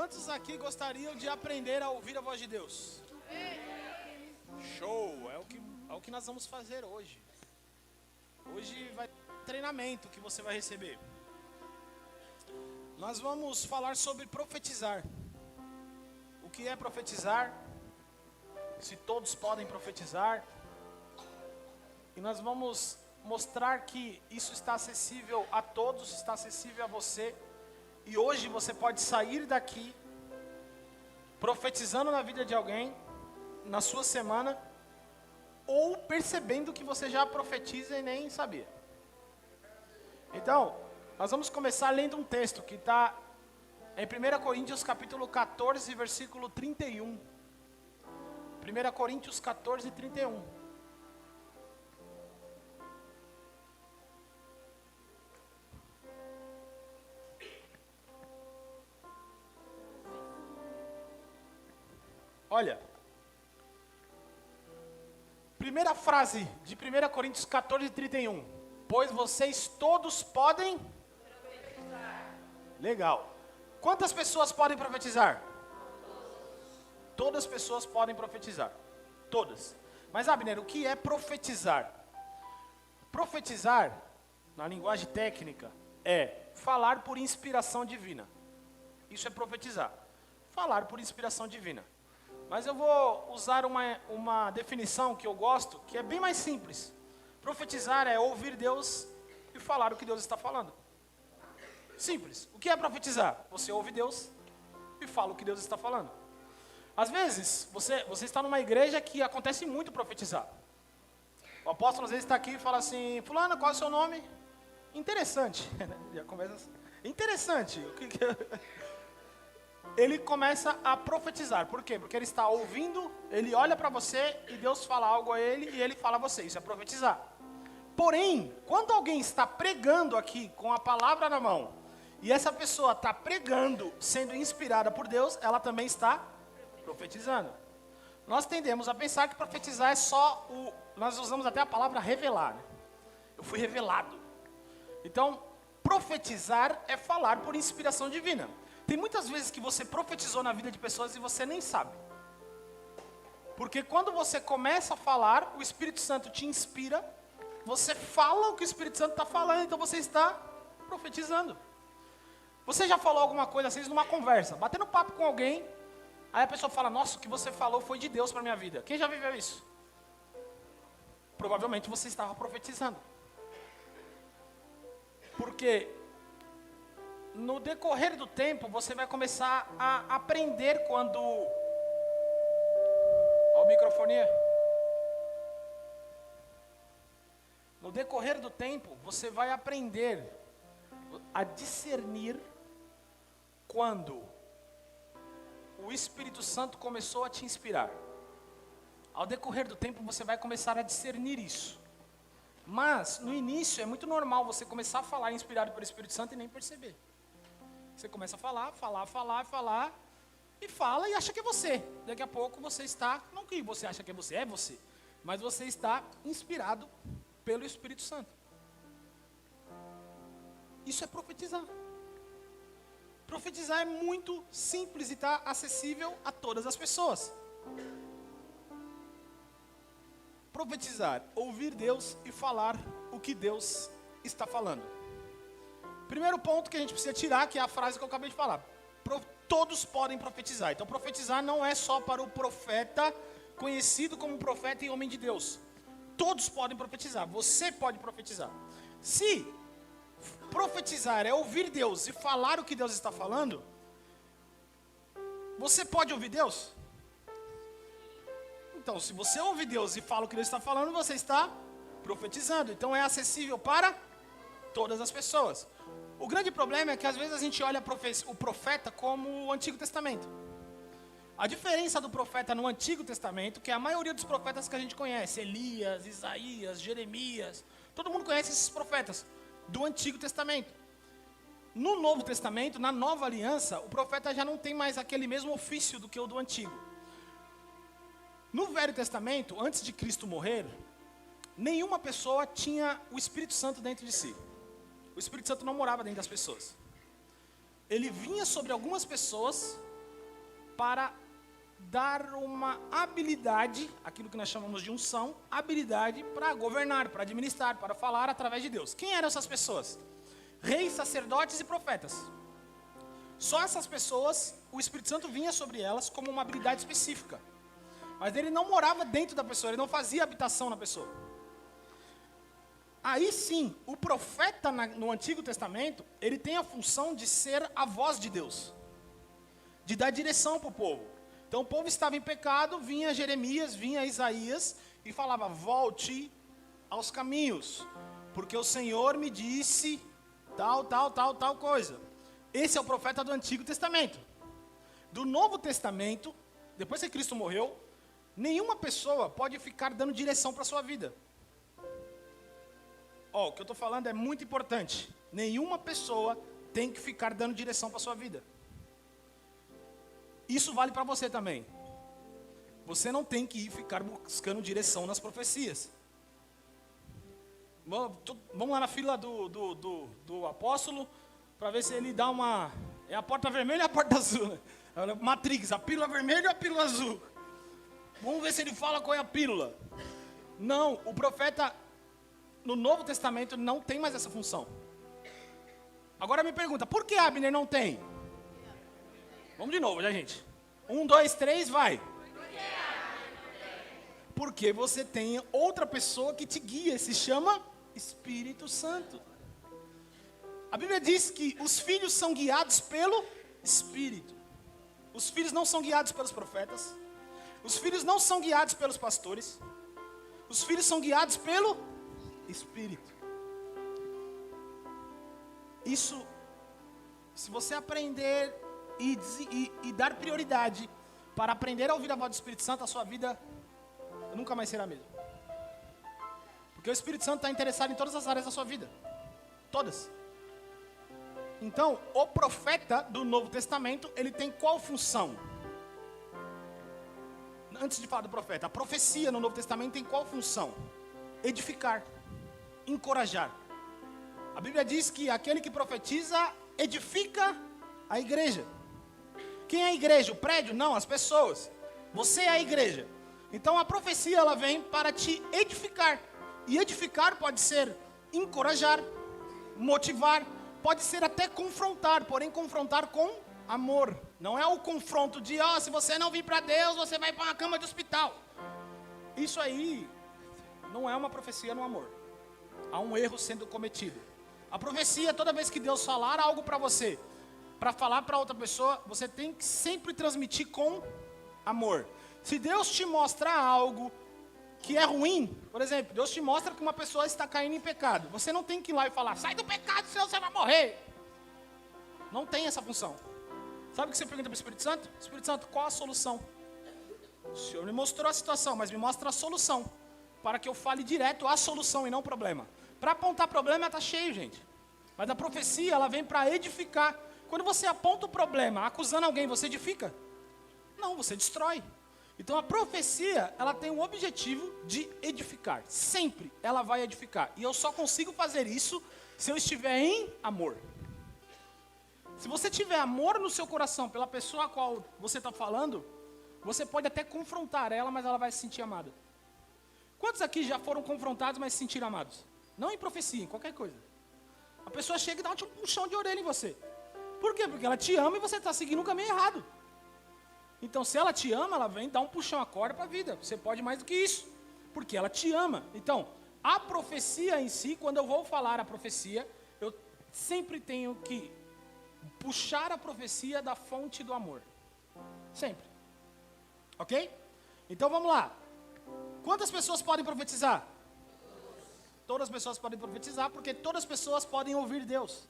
Quantos aqui gostariam de aprender a ouvir a voz de Deus? Show! É o que nós vamos fazer hoje. Hoje vai ter treinamento que você vai receber. Nós vamos falar sobre profetizar. O que é profetizar? Se todos podem profetizar. E nós vamos mostrar que isso está acessível a todos, está acessível a você. E hoje você pode sair daqui profetizando na vida de alguém, na sua semana, ou percebendo que você já profetiza e nem sabia. Então, nós vamos começar lendo um texto que está em 1 Coríntios capítulo 14, versículo 31. 1 Coríntios 14, 31. Olha, primeira frase de 1 Coríntios 14, 31. Pois vocês todos podem profetizar. Legal. Quantas pessoas podem profetizar? Todas as pessoas podem profetizar. Todas. Mas, Abner, o que é profetizar? Profetizar, na linguagem técnica, é falar por inspiração divina. Isso é profetizar. Falar por inspiração divina. Mas eu vou usar uma definição que eu gosto, que é bem mais simples. Profetizar é ouvir Deus e falar o que Deus está falando. Simples. O que é profetizar? Você ouve Deus e fala o que Deus está falando. Às vezes, você está numa igreja que acontece muito profetizar. O apóstolo às vezes está aqui e fala assim, fulano, qual é o seu nome? Interessante. Já começa assim. Interessante. O que Ele começa a profetizar. Por quê? Porque ele está ouvindo, ele olha para você e Deus fala algo a ele e ele fala a você. Isso é profetizar. Porém, quando alguém está pregando aqui com a palavra na mão e essa pessoa está pregando, sendo inspirada por Deus, ela também está profetizando. Nós tendemos a pensar que profetizar é só nós usamos até a palavra revelar, né? Eu fui revelado. Então, profetizar é falar por inspiração divina. Tem muitas vezes que você profetizou na vida de pessoas e você nem sabe. Porque quando você começa a falar, o Espírito Santo te inspira, você fala o que o Espírito Santo está falando, então você está profetizando. Você já falou alguma coisa assim numa conversa, batendo papo com alguém, aí a pessoa fala, nossa, o que você falou foi de Deus para a minha vida. Quem já viveu isso? Provavelmente você estava profetizando. Porque no decorrer do tempo, você vai começar a aprender quando... Olha o microfone aí. No decorrer do tempo, você vai aprender a discernir quando o Espírito Santo começou a te inspirar. Ao decorrer do tempo, você vai começar a discernir isso. Mas, no início, é muito normal você começar a falar inspirado pelo Espírito Santo e nem perceber. Você começa a falar, e fala e acha que é você. Daqui a pouco você está, não que você acha que é você, mas você está inspirado pelo Espírito Santo. Isso é profetizar. Profetizar é muito simples e está acessível a todas as pessoas. Profetizar, ouvir Deus e falar o que Deus está falando. Primeiro ponto que a gente precisa tirar, que é a frase que eu acabei de falar. Todos podem profetizar. Então, profetizar não é só para o profeta, conhecido como profeta e homem de Deus. Todos podem profetizar. Você pode profetizar. Se profetizar é ouvir Deus e falar o que Deus está falando, você pode ouvir Deus? Então, se você ouve Deus e fala o que Deus está falando, você está profetizando. Então, é acessível para todas as pessoas. O grande problema é que às vezes a gente olha o profeta como o Antigo Testamento. A diferença do profeta no Antigo Testamento, que é a maioria dos profetas que a gente conhece, Elias, Isaías, Jeremias, todo mundo conhece esses profetas do Antigo Testamento. No Novo Testamento, na Nova Aliança, o profeta já não tem mais aquele mesmo ofício do que o do Antigo. No Velho Testamento, antes de Cristo morrer, nenhuma pessoa tinha o Espírito Santo dentro de si. O Espírito Santo não morava dentro das pessoas. Ele vinha sobre algumas pessoas para dar uma habilidade, aquilo que nós chamamos de unção, habilidade para governar, para administrar, para falar através de Deus. Quem eram essas pessoas? Reis, sacerdotes e profetas. Só essas pessoas, o Espírito Santo vinha sobre elas como uma habilidade específica. Mas ele não morava dentro da pessoa, ele não fazia habitação na pessoa. Aí sim, o profeta no Antigo Testamento, ele tem a função de ser a voz de Deus, de dar direção para o povo. Então o povo estava em pecado, vinha Jeremias, vinha Isaías e falava: volte aos caminhos, porque o Senhor me disse tal coisa. Esse é o profeta do Antigo Testamento. Do Novo Testamento, depois que Cristo morreu, nenhuma pessoa pode ficar dando direção para a sua vida. O que eu estou falando é muito importante. Nenhuma pessoa tem que ficar dando direção para a sua vida. Isso vale para você também. Você não tem que ficar buscando direção nas profecias. Vamos lá na fila do apóstolo, para ver se ele dá uma... É a porta vermelha e a porta azul, né? Matrix, a pílula vermelha e a pílula azul. Vamos ver se ele fala qual é a pílula. Não, o profeta no Novo Testamento não tem mais essa função. Agora me pergunta, por que Abner não tem? Vamos de novo, já, gente. 1, 2, 3, vai. Porque você tem outra pessoa que te guia, se chama Espírito Santo. A Bíblia diz que os filhos são guiados pelo Espírito. Os filhos não são guiados pelos profetas. Os filhos não são guiados pelos pastores. Os filhos são guiados pelo Espírito. Isso, se você aprender e dar prioridade para aprender a ouvir a voz do Espírito Santo, a sua vida nunca mais será a mesma. Porque o Espírito Santo está interessado em todas as áreas da sua vida. Todas. Então, o profeta do Novo Testamento, ele tem qual função? Antes de falar do profeta, a profecia no Novo Testamento tem qual função? Edificar, encorajar. A Bíblia diz que aquele que profetiza edifica a igreja. Quem é a igreja? O prédio? Não, as pessoas. Você é a igreja. Então a profecia, ela vem para te edificar. E edificar pode ser encorajar, motivar, pode ser até confrontar, porém confrontar com amor. Não é o confronto de, se você não vir para Deus, você vai para uma cama de hospital. Isso aí não é uma profecia no amor. Há um erro sendo cometido. A profecia, toda vez que Deus falar algo para você, para falar para outra pessoa, você tem que sempre transmitir com amor. Se Deus te mostrar algo que é ruim, por exemplo, Deus te mostra que uma pessoa está caindo em pecado, você não tem que ir lá e falar: sai do pecado, senão você vai morrer. Não tem essa função. Sabe o que você pergunta para o Espírito Santo? Espírito Santo, qual a solução? O Senhor me mostrou a situação, mas me mostra a solução, para que eu fale direto a solução e não o problema. Para apontar problema está cheio, gente. Mas a profecia, ela vem para edificar. Quando você aponta o problema acusando alguém, você edifica? Não, você destrói. Então a profecia, ela tem o objetivo de edificar. Sempre ela vai edificar. E eu só consigo fazer isso se eu estiver em amor. Se você tiver amor no seu coração pela pessoa a qual você está falando, você pode até confrontar ela, mas ela vai se sentir amada. Quantos aqui já foram confrontados, mas se sentiram amados? Não em profecia, em qualquer coisa. A pessoa chega e dá um puxão de orelha em você. Por quê? Porque ela te ama e você está seguindo um caminho errado. Então, se ela te ama, ela vem dar um puxão, acorda para a vida. Você pode mais do que isso, porque ela te ama. Então, a profecia em si, quando eu vou falar a profecia, eu sempre tenho que puxar a profecia da fonte do amor. Sempre. Ok? Então, vamos lá. Quantas pessoas podem profetizar? Todas as pessoas podem profetizar, porque todas as pessoas podem ouvir Deus.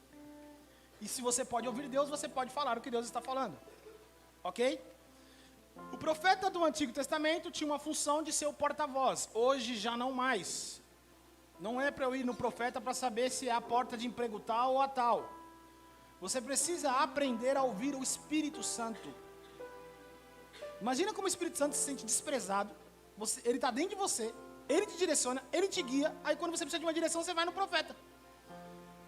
E se você pode ouvir Deus, você pode falar o que Deus está falando. Ok? O profeta do Antigo Testamento tinha uma função de ser o porta-voz. Hoje já não mais. Não é para eu ir no profeta para saber se é a porta de emprego tal ou a tal. Você precisa aprender a ouvir o Espírito Santo. Imagina como o Espírito Santo se sente desprezado. Ele está dentro de você. Ele te direciona, ele te guia. Aí quando você precisa de uma direção, você vai no profeta.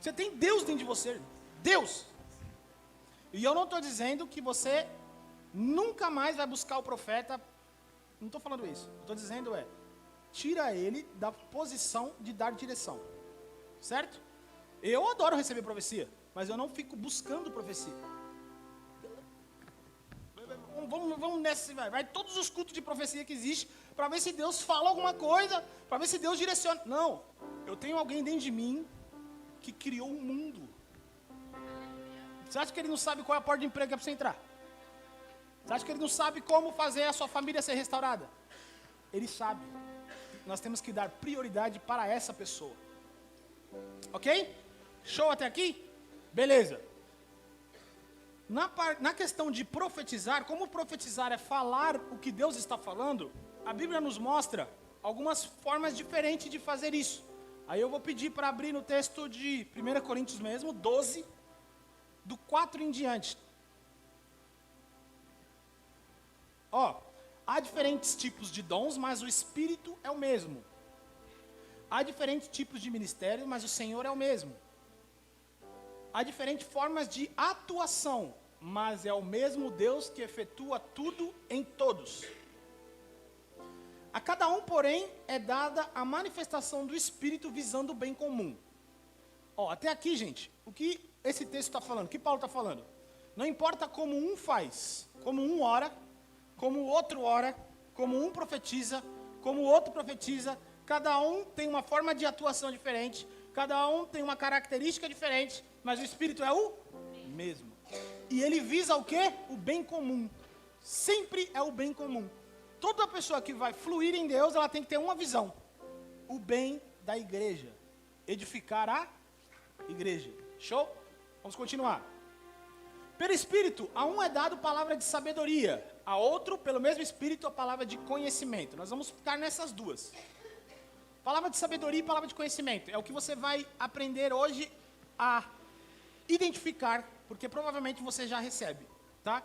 Você tem Deus dentro de você. Deus. E eu não estou dizendo que você nunca mais vai buscar o profeta. Não estou falando isso. Estou dizendo tira ele da posição de dar direção. Certo? Eu adoro receber profecia, mas eu não fico buscando profecia. Vamos nessa, vai todos os cultos de profecia que existe, para ver se Deus fala alguma coisa, para ver se Deus direciona. Não, eu tenho alguém dentro de mim que criou um mundo. Você acha que ele não sabe qual é a porta de emprego que é para você entrar? Você acha que ele não sabe como fazer a sua família ser restaurada? Ele sabe. Nós temos que dar prioridade para essa pessoa. Ok? Show até aqui? Beleza. Na questão de profetizar, como profetizar é falar o que Deus está falando, a Bíblia nos mostra algumas formas diferentes de fazer isso. Aí eu vou pedir para abrir no texto de 1 Coríntios mesmo, 12, do 4 em diante. Há diferentes tipos de dons, mas o Espírito é o mesmo. Há diferentes tipos de ministério, mas o Senhor é o mesmo. Há diferentes formas de atuação, mas é o mesmo Deus que efetua tudo em todos. A cada um, porém, é dada a manifestação do Espírito visando o bem comum. Até aqui, gente, o que esse texto está falando? O que Paulo está falando? Não importa como um faz, como um ora, como o outro ora, como um profetiza, como o outro profetiza, cada um tem uma forma de atuação diferente, cada um tem uma característica diferente, mas o Espírito é o mesmo. E ele visa o quê? O bem comum. Sempre é o bem comum. Toda pessoa que vai fluir em Deus, ela tem que ter uma visão. O bem da igreja. Edificar a igreja. Show? Vamos continuar. Pelo Espírito, a um é dado palavra de sabedoria, a outro, pelo mesmo Espírito, a palavra de conhecimento. Nós vamos ficar nessas duas. Palavra de sabedoria e palavra de conhecimento. É o que você vai aprender hoje a identificar, porque provavelmente você já recebe, tá?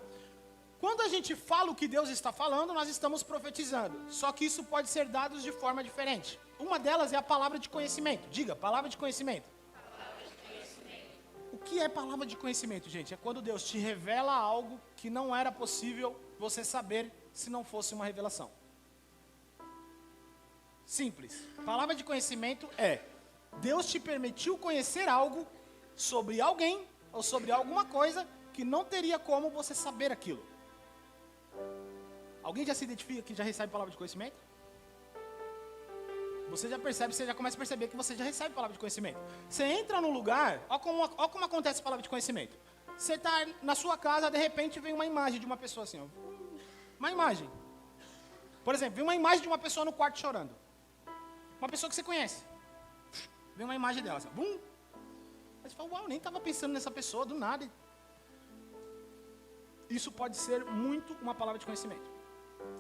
Quando a gente fala o que Deus está falando, nós estamos profetizando. Só que isso pode ser dado de forma diferente. Uma delas é a palavra de conhecimento. Diga, palavra de conhecimento. Palavra de conhecimento. O que é palavra de conhecimento, gente? É quando Deus te revela algo que não era possível você saber se não fosse uma revelação. Simples. Palavra de conhecimento é Deus te permitiu conhecer algo sobre alguém ou sobre alguma coisa que não teria como você saber aquilo. Alguém já se identifica que já recebe palavra de conhecimento? Você já percebe, você já começa a perceber que você já recebe palavra de conhecimento. Você entra num lugar, ó como acontece a palavra de conhecimento. Você está na sua casa, de repente vem uma imagem de uma pessoa assim, ó. Uma imagem. Por exemplo, vem uma imagem de uma pessoa no quarto chorando. Uma pessoa que você conhece. Vem uma imagem dela, assim, bum. Aí você fala, uau, nem estava pensando nessa pessoa, do nada. Isso pode ser muito uma palavra de conhecimento.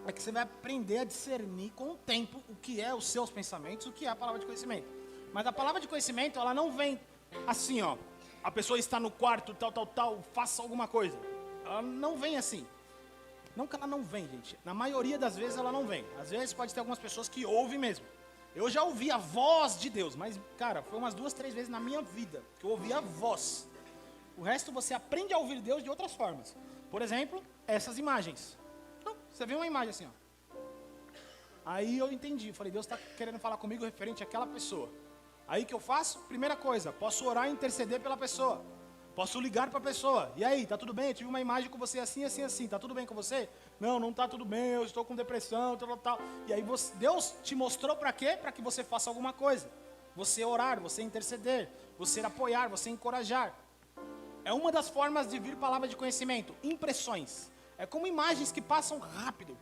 É que você vai aprender a discernir com o tempo o que é os seus pensamentos, o que é a palavra de conhecimento. Mas a palavra de conhecimento, ela não vem assim, ó. A pessoa está no quarto, tal, faça alguma coisa. Ela não vem assim. Não que ela não vem, gente. Na maioria das vezes ela não vem. Às vezes pode ter algumas pessoas que ouvem mesmo. Eu já ouvi a voz de Deus, mas, cara, foi umas 2, 3 vezes na minha vida que eu ouvi a voz. O resto você aprende a ouvir Deus de outras formas. Por exemplo, essas imagens. Então, você vê uma imagem assim, ó. Aí eu entendi, falei, Deus está querendo falar comigo referente àquela pessoa. Aí o que eu faço? Primeira coisa, posso orar e interceder pela pessoa. Posso ligar para a pessoa. E aí, tá tudo bem? Eu tive uma imagem com você assim, assim, assim. Tá tudo bem com você? Não, não tá tudo bem, eu estou com depressão, tal. E aí Deus te mostrou para quê? Para que você faça alguma coisa. Você orar, você interceder, você apoiar, você encorajar. É uma das formas de vir palavra de conhecimento. Impressões. É como imagens que passam rápido.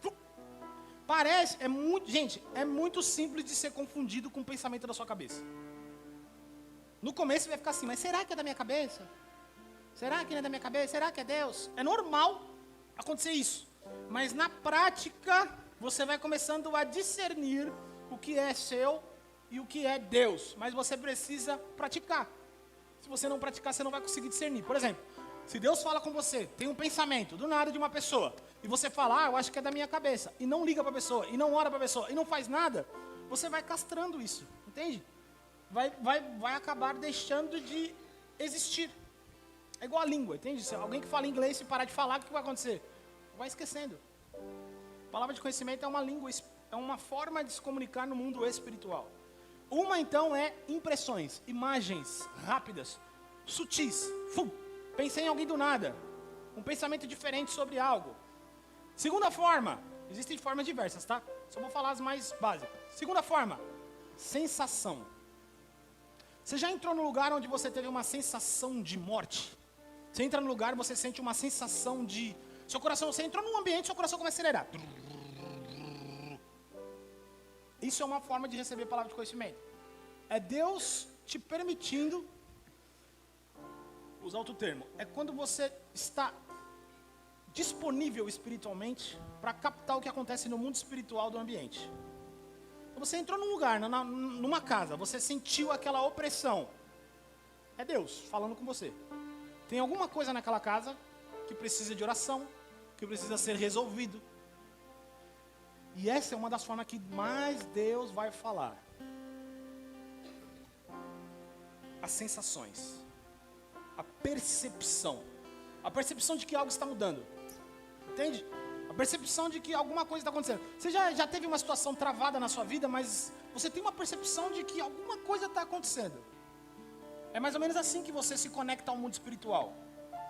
Parece, gente, é muito simples de ser confundido com o pensamento da sua cabeça. No começo você vai ficar assim, mas será que é da minha cabeça? Será que não é da minha cabeça? Será que é Deus? É normal acontecer isso. Mas na prática, você vai começando a discernir o que é seu e o que é Deus. Mas você precisa praticar. Se você não praticar, você não vai conseguir discernir. Por exemplo, se Deus fala com você, tem um pensamento do nada de uma pessoa, e você fala, eu acho que é da minha cabeça, e não liga para a pessoa, e não ora para a pessoa, e não faz nada, você vai castrando isso, entende? Vai acabar deixando de existir. É igual a língua, entende? Se alguém que fala inglês, se parar de falar, o que vai acontecer? vai esquecendo. Palavra de conhecimento é uma língua, é uma forma de se comunicar no mundo espiritual. Uma, então, é impressões, imagens rápidas, sutis. Pensei em alguém do nada. Um pensamento diferente sobre algo. Segunda forma, existem formas diversas, tá? Só vou falar as mais básicas. Segunda forma, sensação. Você já entrou num lugar onde você teve uma sensação de morte? Você entra no lugar e você sente uma sensação de... Seu coração, você entrou num ambiente e seu coração começa a acelerar. Isso é uma forma de receber palavra de conhecimento. É Deus te permitindo, usar outro termo, é quando você está disponível espiritualmente para captar o que acontece no mundo espiritual do ambiente. Então você entrou num lugar, numa casa, você sentiu aquela opressão. É Deus falando com você. Tem alguma coisa naquela casa que precisa de oração, que precisa ser resolvido. E essa é uma das formas que mais Deus vai falar. As sensações. A percepção. A percepção de que algo está mudando. Entende? A percepção de que alguma coisa está acontecendo. Você já teve uma situação travada na sua vida, mas você tem uma percepção de que alguma coisa está acontecendo. É mais ou menos assim que você se conecta ao mundo espiritual.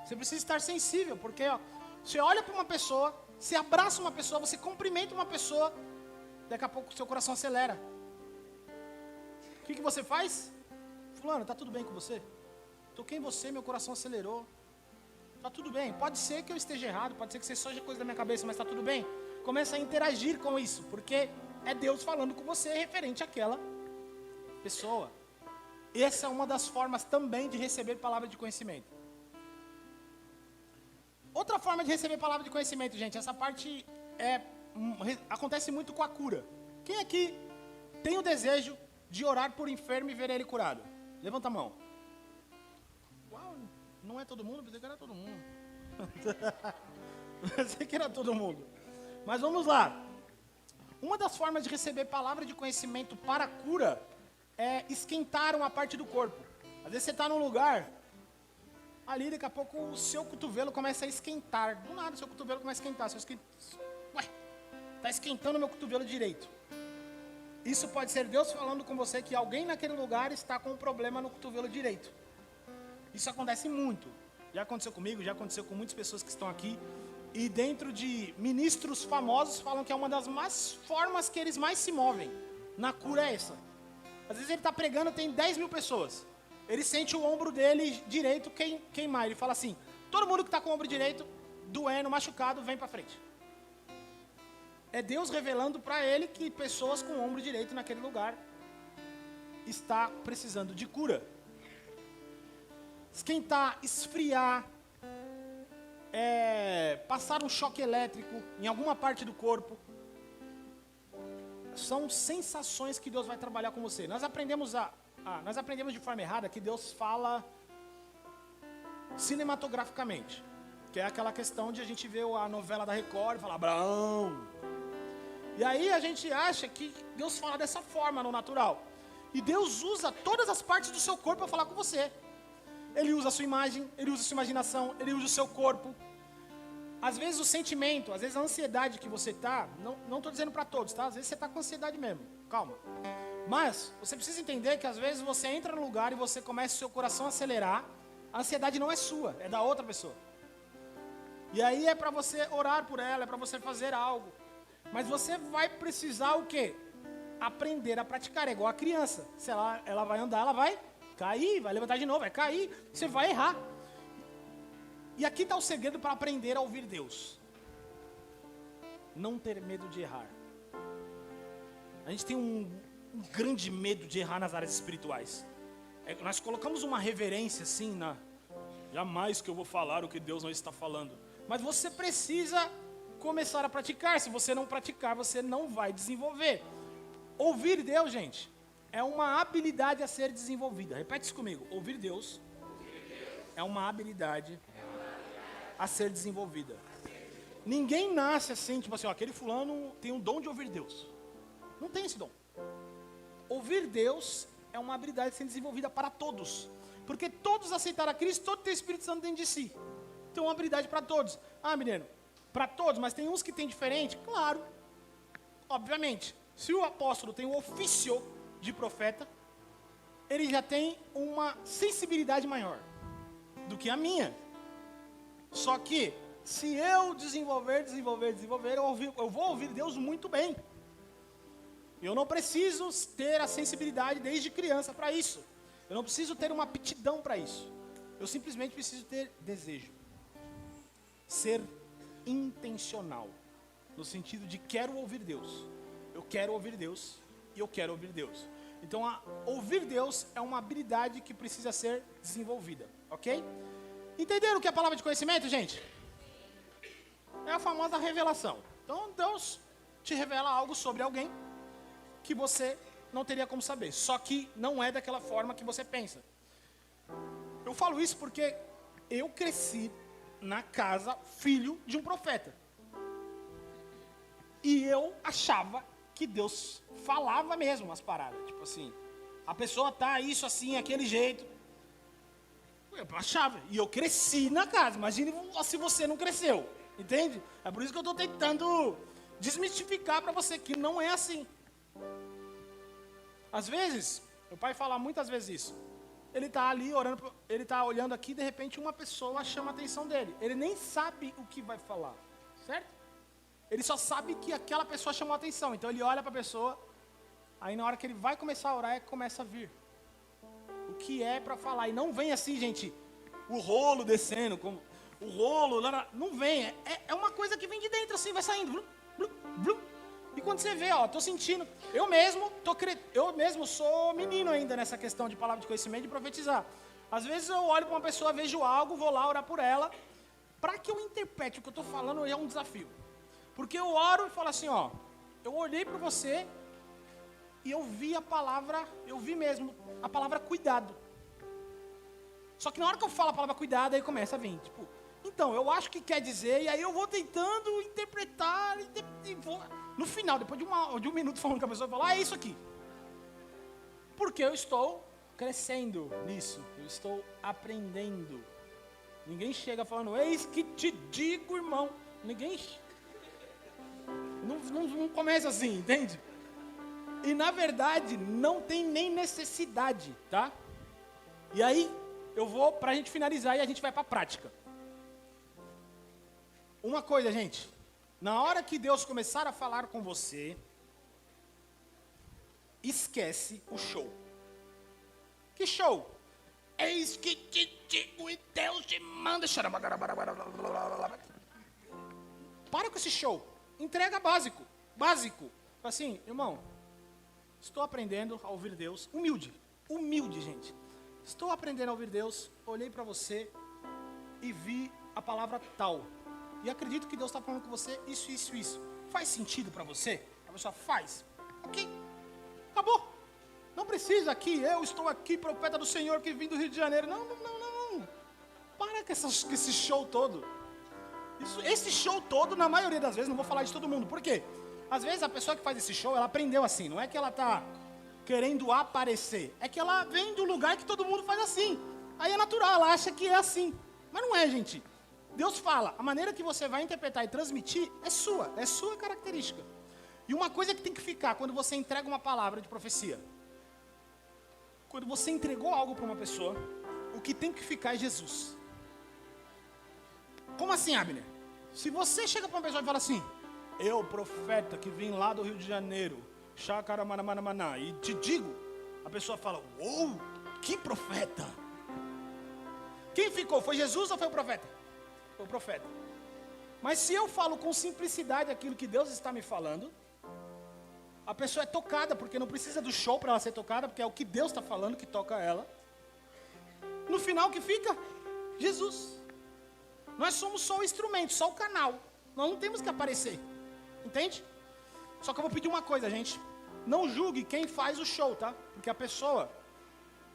Você precisa estar sensível, porque você olha para uma pessoa, você abraça uma pessoa, você cumprimenta uma pessoa, daqui a pouco o seu coração acelera. O que você faz? Fulano, está tudo bem com você? Toquei em você, meu coração acelerou. Está tudo bem, pode ser que eu esteja errado, pode ser que seja coisa da minha cabeça, mas está tudo bem. Começa a interagir com isso, porque é Deus falando com você referente àquela pessoa. Essa é uma das formas também de receber palavra de conhecimento. Outra forma de receber palavra de conhecimento, gente, essa parte acontece muito com a cura. Quem aqui tem o desejo de orar por enfermo e ver ele curado? Levanta a mão. Uau, não é todo mundo? Pensei que era todo mundo. Pensei que era todo mundo. Mas vamos lá. Uma das formas de receber palavra de conhecimento para a cura é esquentar uma parte do corpo. Às vezes você está num lugar, ali daqui a pouco o seu cotovelo começa a esquentar. Do nada o seu cotovelo começa a esquentar. Ué, está esquentando o meu cotovelo direito. Isso pode ser Deus falando com você que alguém naquele lugar está com um problema no cotovelo direito. Isso acontece muito. Já aconteceu comigo, já aconteceu com muitas pessoas que estão aqui. E dentro de ministros famosos falam que é uma das mais formas que eles mais se movem na cura é essa. Às vezes ele está pregando, tem 10 mil pessoas. Ele sente o ombro dele direito queimar. Ele fala assim, todo mundo que está com o ombro direito, doendo, machucado, vem para frente. É Deus revelando para ele que pessoas com o ombro direito naquele lugar está precisando de cura. Esquentar, esfriar, passar um choque elétrico em alguma parte do corpo. São sensações que Deus vai trabalhar com você. Nós aprendemos de forma errada que Deus fala cinematograficamente. Que é aquela questão de a gente ver a novela da Record e falar, Abraão. E aí a gente acha que Deus fala dessa forma no natural. E Deus usa todas as partes do seu corpo para falar com você. Ele usa a sua imagem, ele usa a sua imaginação, ele usa o seu corpo. Às vezes o sentimento, às vezes a ansiedade que você está, não estou dizendo para todos, tá? Às vezes você está com ansiedade mesmo, calma. Mas você precisa entender que às vezes você entra no lugar e você começa o seu coração a acelerar, a ansiedade não é sua, é da outra pessoa. E aí é para você orar por ela, é para você fazer algo. Mas você vai precisar o quê? Aprender a praticar, é igual a criança. Se ela vai andar, ela vai cair, vai levantar de novo, vai cair, você vai errar. E aqui está o segredo para aprender a ouvir Deus. Não ter medo de errar. A gente tem um grande medo de errar nas áreas espirituais. Nós colocamos uma reverência assim, jamais que eu vou falar o que Deus não está falando. Mas você precisa começar a praticar. Se você não praticar, você não vai desenvolver. Ouvir Deus, gente, é uma habilidade a ser desenvolvida. Repete isso comigo. Ouvir Deus é uma habilidade a ser desenvolvida. Ninguém nasce assim, tipo assim, aquele fulano tem um dom de ouvir Deus. Não tem esse dom. Ouvir Deus é uma habilidade a ser desenvolvida para todos. Porque todos aceitaram a Cristo, todos têm o Espírito Santo dentro de si. Então é uma habilidade para todos. Ah, menino, para todos, mas tem uns que tem diferente? Claro. Obviamente. Se o apóstolo tem o ofício de profeta, ele já tem uma sensibilidade maior do que a minha. Só que, se eu desenvolver, eu vou ouvir Deus muito bem. Eu não preciso ter a sensibilidade desde criança para isso. Eu não preciso ter uma aptidão para isso. Eu simplesmente preciso ter desejo. Ser intencional. No sentido de quero ouvir Deus. Eu quero ouvir Deus e eu quero ouvir Deus. Então, ouvir Deus é uma habilidade que precisa ser desenvolvida, ok? Entenderam o que é a palavra de conhecimento, gente? É a famosa revelação. Então, Deus te revela algo sobre alguém que você não teria como saber. Só que não é daquela forma que você pensa. Eu falo isso porque eu cresci na casa filho de um profeta. E eu achava que Deus falava mesmo as paradas. Tipo assim, a pessoa tá isso assim, aquele jeito. Eu achava. E eu cresci na casa. Imagine se você não cresceu. Entende? É por isso que eu estou tentando desmistificar para você que não é assim. Às vezes, meu pai fala muitas vezes isso. Ele está ali orando, ele está olhando aqui, de repente uma pessoa chama a atenção dele. Ele nem sabe o que vai falar, certo? Ele só sabe que aquela pessoa chamou a atenção. Então ele olha para a pessoa, aí na hora que ele vai começar a orar, começa a vir o que é para falar. E não vem assim, gente, o rolo descendo, como o rolo, não vem. É uma coisa que vem de dentro assim, vai saindo. Blum, blum, blum. E quando você vê, tô sentindo, eu mesmo sou menino ainda nessa questão de palavra de conhecimento e de profetizar. Às vezes eu olho para uma pessoa, vejo algo, vou lá orar por ela. Para que eu interprete o que eu estou falando é um desafio. Porque eu oro e falo assim, eu olhei para você e eu vi a palavra, eu vi mesmo a palavra cuidado. Só que na hora que eu falo a palavra cuidado, aí começa a vir, tipo, então, eu acho que quer dizer, e aí eu vou tentando interpretar, e vou, no final, depois de um minuto falando com a pessoa, eu falo, é isso aqui. Porque eu estou crescendo nisso, eu estou aprendendo. Ninguém chega falando, eis que te digo, irmão. Ninguém... Não começa assim, entende? E na verdade, não tem nem necessidade, tá? E aí, eu vou pra gente finalizar e a gente vai pra prática. Uma coisa, gente. Na hora que Deus começar a falar com você, esquece o show. Que show? Eis que te digo e Deus te manda. Para com esse show. Entrega básico. Básico. Assim, irmão, estou aprendendo a ouvir Deus. Humilde. Humilde, gente. Estou aprendendo a ouvir Deus. Olhei para você e vi a palavra tal. E acredito que Deus está falando com você isso. Faz sentido para você? A pessoa faz. Ok. Acabou. Não precisa aqui, eu estou aqui, profeta do Senhor que vim do Rio de Janeiro. Não. Para com esse show todo. Esse show todo, na maioria das vezes, não vou falar de todo mundo. Por quê? Às vezes a pessoa que faz esse show, ela aprendeu assim. Não é que ela está querendo aparecer. É que ela vem do lugar que todo mundo faz assim. Aí é natural, ela acha que é assim. Mas não é, gente. Deus fala, a maneira que você vai interpretar e transmitir é sua característica. E uma coisa que tem que ficar quando você entrega uma palavra de profecia. Quando você entregou algo para uma pessoa, o que tem que ficar é Jesus. Como assim, Abner? Se você chega para uma pessoa e fala assim, eu, profeta, que vim lá do Rio de Janeiro, Chacaramanamanamaná, e te digo, a pessoa fala, uou, que profeta? Quem ficou? Foi Jesus ou foi o profeta? Foi o profeta. Mas se eu falo com simplicidade aquilo que Deus está me falando, a pessoa é tocada, porque não precisa do show para ela ser tocada, porque é o que Deus está falando que toca ela. No final, o que fica? Jesus. Nós somos só o instrumento, só o canal. Nós não temos que aparecer. Entende? Só que eu vou pedir uma coisa, gente. Não julgue quem faz o show, tá? Porque a pessoa,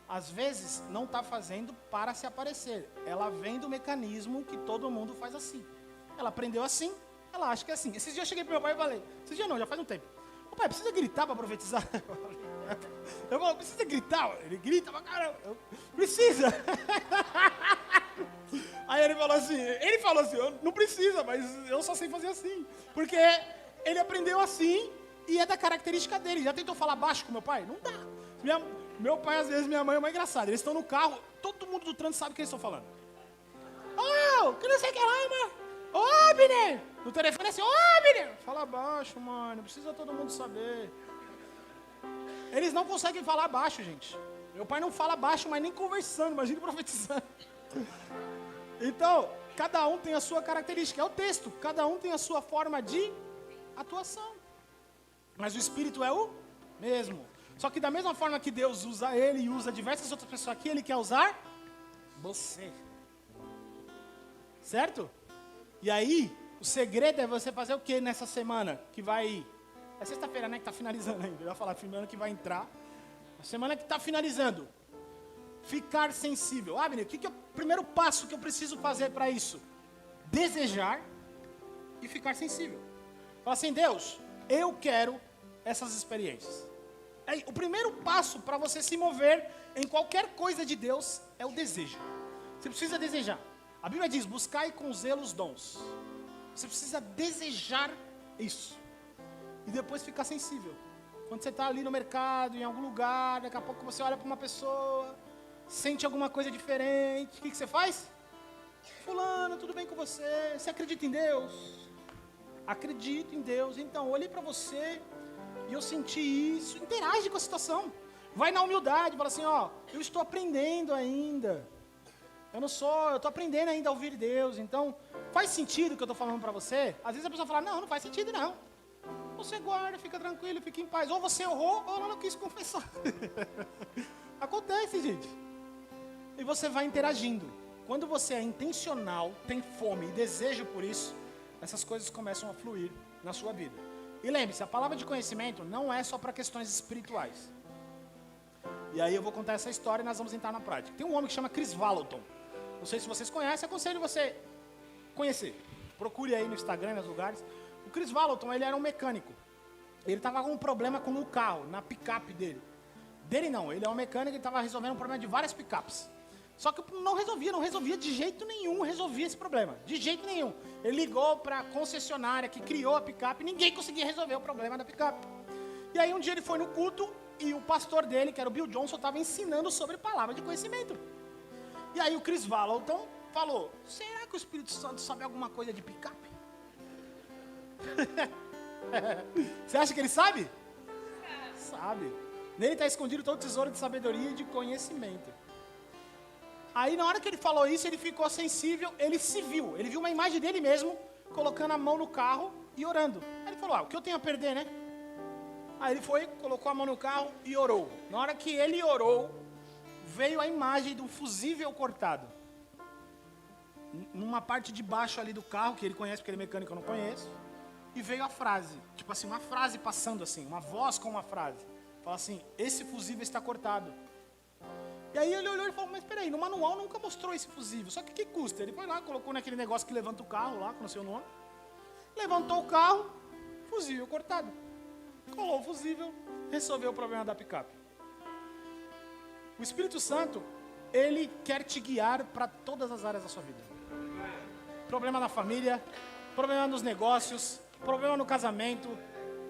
às vezes, não está fazendo para se aparecer. Ela vem do mecanismo que todo mundo faz assim. Ela aprendeu assim, ela acha que é assim. Esses dias eu cheguei para meu pai e falei, esses dias não, já faz um tempo. Ô pai, precisa gritar para profetizar? Eu falo, precisa gritar? Ele grita pra caramba. Precisa. Aí ele falou assim, não precisa, mas eu só sei fazer assim. Porque ele aprendeu assim e é da característica dele. Já tentou falar baixo com meu pai? Não dá. Meu pai, às vezes, minha mãe é mais engraçada. Eles estão no carro, todo mundo do trânsito sabe o que eles estão falando. Que não sei o que lá, mano. Abner! No telefone é assim, Abner! Fala baixo, mano, não precisa todo mundo saber. Eles não conseguem falar baixo, gente. Meu pai não fala baixo, mas nem conversando, imagine profetizando. Então, cada um tem a sua característica, é o texto. Cada um tem a sua forma de atuação. Mas o Espírito é o mesmo. Só que da mesma forma que Deus usa ele e usa diversas outras pessoas aqui, ele quer usar você. Certo? E aí, o segredo é você fazer o que nessa semana que vai... É sexta-feira, né, que está finalizando ainda. Eu ia falar semana que vai entrar. A semana que está finalizando. Ficar sensível. Menino, o que é o primeiro passo que eu preciso fazer para isso? Desejar e ficar sensível. Fala assim, Deus, eu quero essas experiências. O primeiro passo para você se mover em qualquer coisa de Deus é o desejo. Você precisa desejar. A Bíblia diz, buscai com zelo os dons. Você precisa desejar isso. E depois ficar sensível. Quando você está ali no mercado, em algum lugar, daqui a pouco você olha para uma pessoa, sente alguma coisa diferente. O que você faz? Fulano, tudo bem com você? Você acredita em Deus? Acredito em Deus. Então, olhei para você e eu senti isso. Interage com a situação. Vai na humildade, fala assim, eu estou aprendendo ainda. Eu estou aprendendo ainda a ouvir Deus. Então, faz sentido o que eu estou falando para você? Às vezes a pessoa fala, não faz sentido não. Você guarda, fica tranquilo, fica em paz. Ou você errou, ou ela não quis confessar. Acontece, gente. E você vai interagindo. Quando você é intencional, tem fome e desejo por isso, essas coisas começam a fluir na sua vida. E lembre-se, a palavra de conhecimento não é só para questões espirituais. E aí eu vou contar essa história e nós vamos entrar na prática. Tem um homem que chama Chris Vallotton. Não sei se vocês conhecem, aconselho você conhecer. Procure aí no Instagram, nos lugares. O Chris Vallotton, ele era um mecânico. Ele estava com um problema com o carro, na picape dele. Dele não, ele é um mecânico e estava resolvendo um problema de várias picapes. Só que não resolvia de jeito nenhum, resolvia esse problema. De jeito nenhum. Ele ligou para a concessionária que criou a picape, ninguém conseguia resolver o problema da picape. E aí um dia ele foi no culto e o pastor dele, que era o Bill Johnson, estava ensinando sobre palavra de conhecimento. E aí o Chris Vallotton falou, será que o Espírito Santo sabe alguma coisa de picape? Você acha que ele sabe? Sabe. Nele está escondido todo o tesouro de sabedoria e de conhecimento. Aí na hora que ele falou isso, ele ficou sensível, ele viu uma imagem dele mesmo, colocando a mão no carro e orando. Aí ele falou, o que eu tenho a perder, né? Aí ele foi, colocou a mão no carro e orou. Na hora que ele orou, veio a imagem de um fusível cortado. Numa parte de baixo ali do carro, que ele conhece, porque ele é mecânico, eu não conheço. E veio a frase, tipo assim, uma frase passando assim, uma voz com uma frase. Fala assim, esse fusível está cortado. E aí ele olhou e falou, mas peraí, no manual nunca mostrou esse fusível, só que custa? Ele foi lá, colocou naquele negócio que levanta o carro lá, com o seu nome. Levantou o carro, fusível cortado. Colou o fusível, resolveu o problema da picape. O Espírito Santo, ele quer te guiar para todas as áreas da sua vida. Problema na família, problema nos negócios, problema no casamento.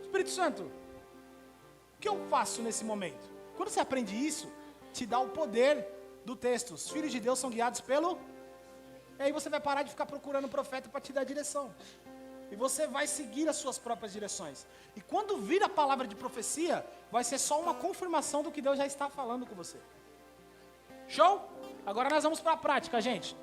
Espírito Santo, o que eu faço nesse momento? Quando você aprende isso, te dá o poder do texto. Os filhos de Deus são guiados pelo... E aí você vai parar de ficar procurando o profeta para te dar direção. E você vai seguir as suas próprias direções. E quando vir a palavra de profecia, vai ser só uma confirmação do que Deus já está falando com você. Show? Agora nós vamos para a prática, gente.